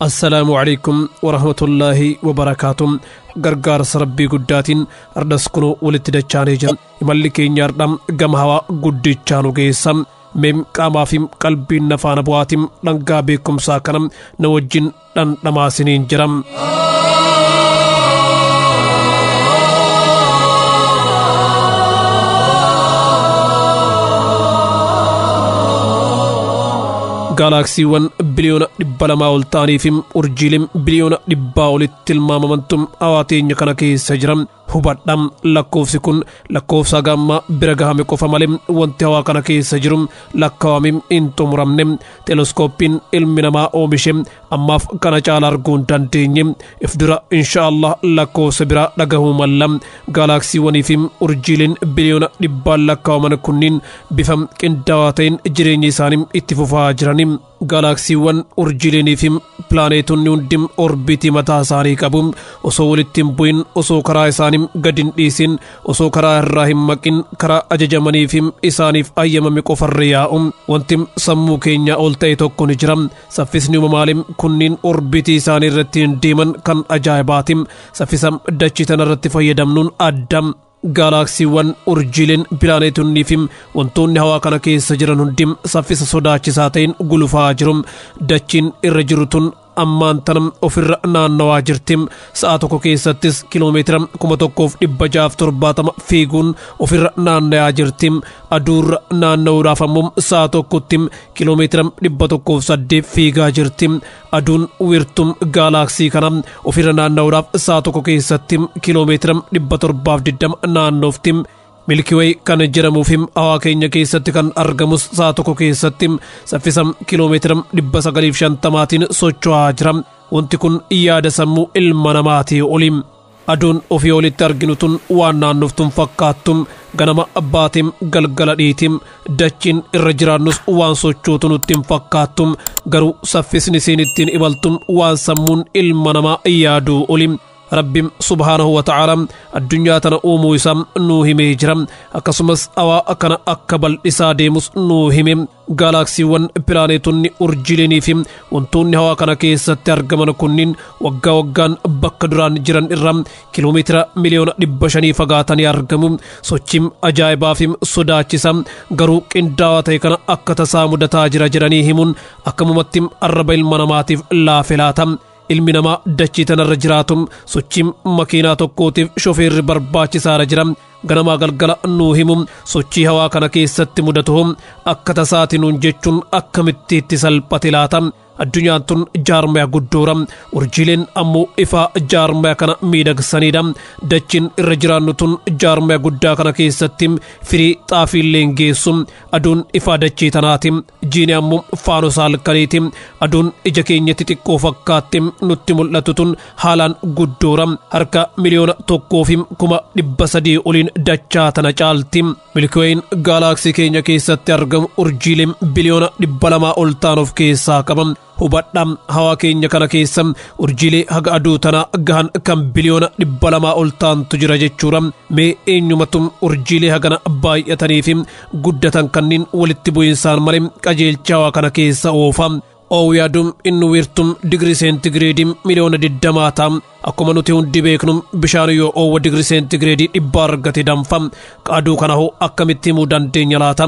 السلام عليكم ورحمة الله وبركاته. غرغار سربي قداتين اردسكنو ولتدچاني جن ملكي نياردم غمهوا قدچانو گيسم ميم قامافيم قلبي نفان بواتيم لنگا بكم ساكنم نوجين دن نماسنين جرم Galaxy 1 billion dibbalama oltaanifim urjilim billion dibbaolitil mamamantum awateenya kana keessa jiram hubadham lakkoofsi kun lakkoofsa gamma bira gahame qofa malee wanti hawaa kana keessa jirum lakkaawamim hin xumuramne teleskooppiin ilmi namaa oomishe ammaaf kana caala arguun dandeenye if dura inshaallah lakkoofsa bira dhagahuu mallam Galaxy 1 urjilin billion dibbal lakkaawaman kunniin bifam qindaawaa ta'in jireenya isaanii itti fufaa jirani Galaxy 1 urjilinifim planeetonni hundim orbitii mataa isaanii qabu osoo walitti hin bu'in osoo karaa isaanii gadin dhiisin osoo karaa irraa hin maqin karaa ajajamaniifim isaaniif ayyamame qofarra yaa'u wanti sammuu keenya ol ta'e tokko ni jira saffisni uumamaalim kunniin orbitii isaanii irratti hin deeman kan ajaa'ibaatim saffisam dachitan irratti fayyadamnuun addam Galaxy 1 urjilin planeetunniifim wantoonni hawaa kana keessa jiran hundim saffisa sodaachisaa ta'in gulufaa jirum dachiin irra jirutun ammaan tanam ofirra naannawaa jirtim sa'a tokko keessattis kiiloomeetira 1670 fiiguun ofirra naannawaa jirtim aduurra naanna'uudhaaf ammoo sa'a tokkottim kiiloomeetira 108 fiigaa jirtim aduun wirtum gaalaksii kana ofirra naanna'uudhaaf sa'a tokko keessattim kiiloomeetira 720 naannooftim Milky Way kan jedhamuufim hawaa keenya keessatti kan argamus sa'a tokko keessatti saffisam kiiloomeetira 950tiin socho'aa jira wanti kun yaada sammuu ilma namaatii oliim aduun ofii olitti arginu tun waan naannoftun fakkaattum ganama abbaatim galgala dhiitim dachiin irra jiraannus waan sochootu nutti hin fakkaattum garuu saffisni isiin ittiin imaltum waan sammuun ilma namaa yaaduu oliim Rabbim subhanahu wa ta'ala addunyaa tana uumuu isaa nuu himee jira akkasumas hawaa akkana akka bal'isaa deemus nuu hime Galaxy 1 planeetonni urjileenii fi wantoonni hawaa kana keessatti argaman kunniin waggaa waggaan bakka duraan jiran irra kiiloomeetira miliyoona 500 fagaatanii argamu sochim ajaa'ibaa fi sodaachisa garuu qindaawaa ta'e kana akka tasaa mudataa jira jedhanii himuun akkamumatti arraba ilma namaatiif laafe laata ilmi namaa dachii tanarra jiraatum sochim makiinaa tokkootiif shofeerri barbaachisaadha jira ganamaa galgala nuu himum sochii hawaa kana keessatti mudatuhum akka tasaatiin jechuun akkamitti itti salphate laata addunyaan tun jaarmaya guddoora urjileen ammoo ifa jaarmaya kana miidhagsanidha dachiin irra jiraannu tun jaarmaya guddaa kana keessatti firii xaafiillee geessu aduun ifa dachii tanaati jiini ammoo faanosa halkaniiti aduun ija keenyatti xiqqoo fakkaatti nutti mul'atu tun haalaan guddoora harka miliyoona 1,300 oliin dachaa tana caalti Milky Way gaalaksii keenya keessatti argamu urjiileen biliyoona 200 ol ta'an of keessaa qaba hubadham hawaa keenya kana keessa urjiilee haga aduu tana gahan kan biliyoona 200 ol ta'antu jira jechuudha mee eenyumatum urjiilee hagana baay'atanii fi guddatan kanneen walitti bu'insaan malee qajeelcha hawaa kana keessa oofa Ooyaadum inni wirtum digrii seentigireedii miliyoona 20 ta'am akkuma nuti hundi beeknu bishaan yoo oowwa digrii seentigireedii 100 argate danfa aduu kana hoo akkamitti himuu dandeenya laata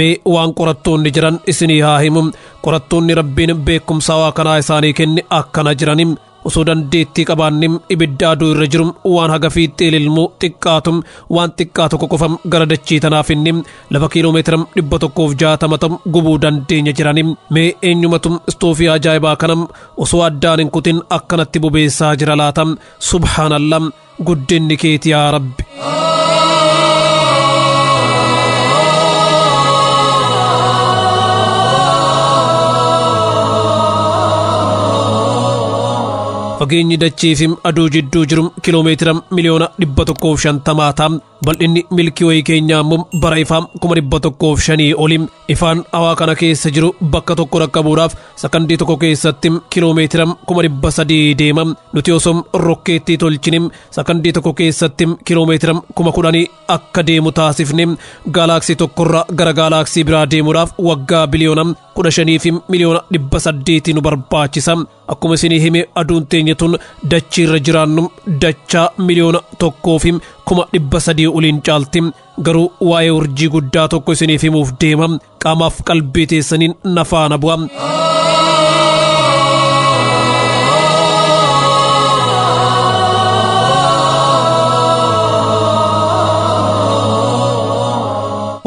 mee waan qorattoonni jiran isinii haa himu qorattoonni rabbiin beekumsa hawaa kanaa isaanii kenne akkana jirani osoo dandeettii qabaannim ibidda aduu irra jirum waan haga fiixee ililmuu xiqqaatum waan xiqqaa tokko qofam gara dachii tanaaf inni lafa kiiloomeetira 160 ta'u gubuu dandeenya jirani mee eenyumatum istoofii ajaa'ibaa kanam osoo addaan hin kutin akkanatti bobeessaa jira laata subhaanallah guddinni keeti yaa rabbi fageenyi dachiifim aduu jidduu jirum kiiloomeetira miliyoona 150 bal'inni milkii wayii keenyaa mum bara ifaam 105 olim ifaan hawaa kana keessa jiru bakka tokko rakkabuudhaaf sakandii tokko keessatti kiiloomeetira 300 deema nuti osoo rokkeettii tolchinim sakandii tokko keessatti kiiloomeetira 10,000 akka deemu taasifne gaalaaksii tokkorra gara gaalaaksii biraa deemuudhaaf waggaa biliyoona 15 fi miliyoona 800 nu barbaachisa akkuma isinii hime aduun teenya tun dachiirra jiraannu dachaa miliyoona 1 fi 300 uliin caalti garuu waa'ee urjii guddaa tokko isiniif himuuf deema qaamaaf qalbii teessaniin nafaana bu'a.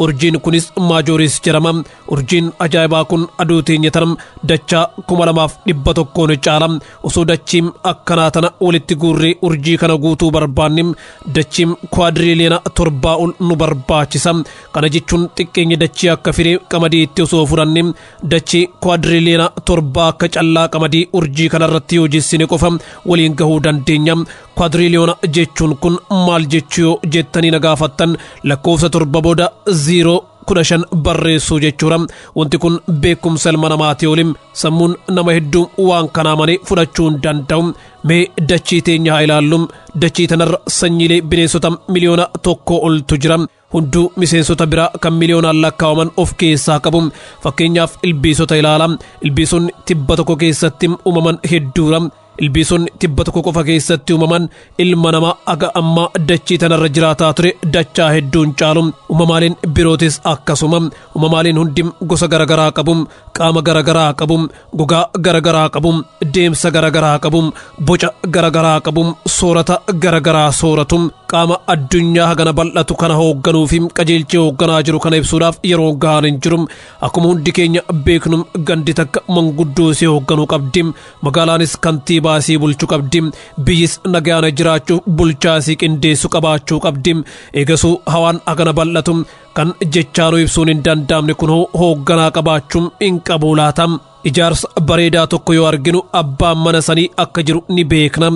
urjiin kunis maajoris jedhama urjiin ajaa'ibaa kun aduu teenya tanam dachaa 2,100 caala osoo dachiim akkanaa tana walitti guurree urjii kana guutuu barbaannim dachiim kwaadriiliyoona 7 ol nu barbaachisa kana jechuun xiqqeenyi dachii akka firee qamadiitti osoo fudhannim dachii kwaadriiliyoona 7 akka callaa qamadii urjii kanarratti yoo jessine qofa waliin gahuu dandeenya kwaadriiliyoona jechuun kun maal jechuu yoo jettanii na gaafattan lakkoofsa 7 booda 0-15 barreessuu jechuudha wanti kun beekumsa ilma namaati olim sammuun nama hedduu waan kanaa malee fudhachuu hin danda'u mee dachii teenya haa ilaallum dachii tanarra sanyiilee bineensota miliyoona 1 oltu jira hunduu miseensota biraa kan miliyoonaan lakkaawaman of keessaa qabu fakkeenyaaf ilbiisota ilaala ilbiisonni tibba tokko keessatti uumaman hedduudha ilbiisonni tibba tokko qofa keessatti uumaman ilma namaa aga ammaa dachii tanarra jiraataa ture dachaa hedduun caalu uumamaaleen birootis akkasuma uumamaaleen hundi gosa garagaraa qabu qaama garagaraa qabu gogaa garagaraa qabu deemsa garagaraa qabu boca garagaraa qabu soorata garagaraa sooratu qaama addunyaa hagana bal'atu kana hoogganuu fi qajeelchee hoogganaa jiru kana ibsuudhaaf yeroo gahaan hin jiru akkuma hundi keenya beeknu gandi takka manguddoo isee hoogganuu qabdi magaalaanis kantiibaa isii bulchuu qabdi biyyis nagaana jiraachuuf bulchaa isii qindeessu qabaachuu qabdi eegasuu hawaan hagana bal'atu kan jechaanuu ibsuun hin danda'amne kun hoogganaa qabaachuun hin qabu laata ijaarsa bareedaa tokko yoo arginu abbaan mana sanii akka jiru ni beekna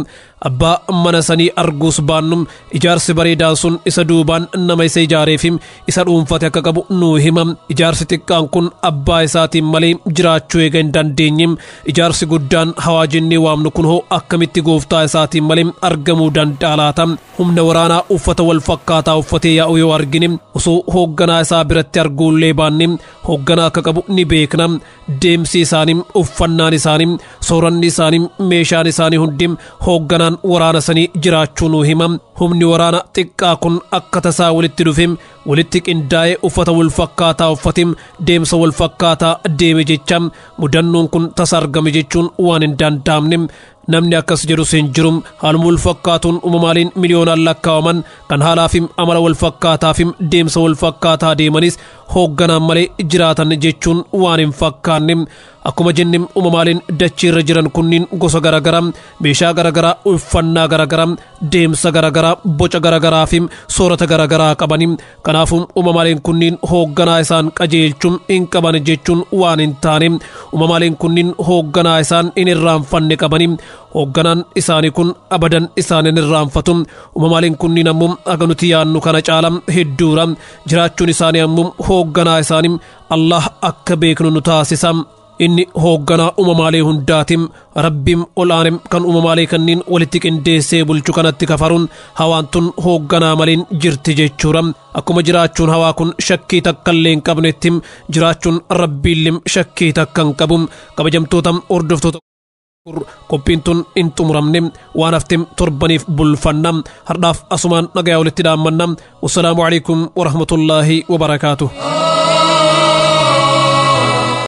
abbaa mana sanii arguus baannu ijaarsi bareedaan sun isa duubaan nama isa ijaareefim isa dhuunfate akka qabu nuu hima ijaarsi xiqqaan kun abbaa isaatiin malee jiraachuu eega hin dandeenyim ijaarsi guddaan hawaa jennee waamnu kun akkamitti gooftaa isaatiin malee argamuu danda'a laata humna waraanaa uffata wal fakkaataa uffatee yaa'u yoo argine osoo hoogganaa isaa biratti arguullee baanne hoogganaa akka qabu ni beekna deemsi isaanii uffannaan isaanii sooranni isaanii meeshaan isaanii hundi hoogganaa waraana sanii jiraachuu nuu hima humni waraana xiqqaa kun akka tasaa walitti dhufim walitti qindaa'ee uffata wal fakkaataa uffatim deemsa wal fakkaataa deeme jecha mudannoon kun tasa argame jechuun waan hin danda'amne namni akkas jedhus hin jiru haaluma wal fakkaatuun uumamaaleen miliyoonaan lakkaawaman kan haalaafim amala wal fakkaataafim deemsa wal fakkaataa deemanis hoogganaan malee jiraatan jechuun waan hin fakkaanne akkuma jennim uumamaaleen dachiirra jiran kunniin gosa garagaraa meeshaa garagaraa uffannaa garagaraa deemsa garagaraa boca garagaraa fi soorata garagaraa qabani kanaafuu uumamaaleen kunniin hoogganaa isaan qajeelchuun hin qaban jechuun waan hin taane uumamaaleen kunniin hoogganaa isaan hin irraanfanne qabani hoogganaan isaanii kun abadan isaan hin irraanfatu uumamaaleen kunniin ammoo aga nuti yaannu kana caala hedduudha jiraachuun isaanii ammoo hoogganaa isaanii Allah akka beeknu nu taasisa inni hoogganaa uumamaalee hundaatim rabbiin ol'aanem kan uumamaalee kanniin walitti qindeessee bulchu kanatti kafaruun hawaan tun hoogganaa maliin jirti jechuudha akkuma jiraachuun hawaa kun shakkii takka illee hin qabnetti jiraachuun rabbiillee shakkii takka hin qabu kabajamtoota hordoftoota qophiin tun hin xumuramne waan haftem torbaniif bulfanna hardhaaf asumaan nagayaa walitti dhaammanna wassalaamu alaikum warahmatullaahi wabarakaatuh